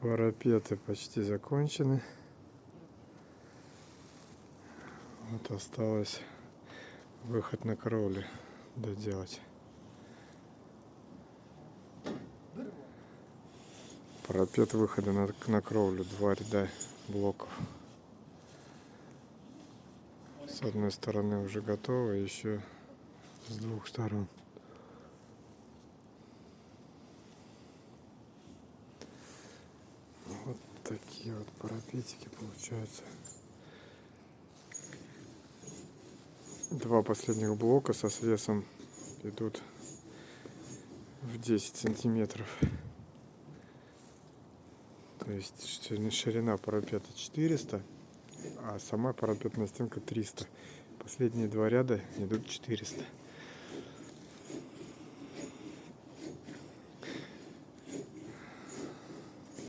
Парапеты почти закончены. Вот осталось выход на кровлю доделать. Парапет выхода на кровлю, 2 ряда блоков. С одной стороны уже готово, еще с 2 сторон. Вот такие вот парапетики получаются. 2 последних блока со свесом идут в 10 сантиметров. То есть ширина парапета 400, а сама парапетная стенка 300. Последние 2 ряда идут 400.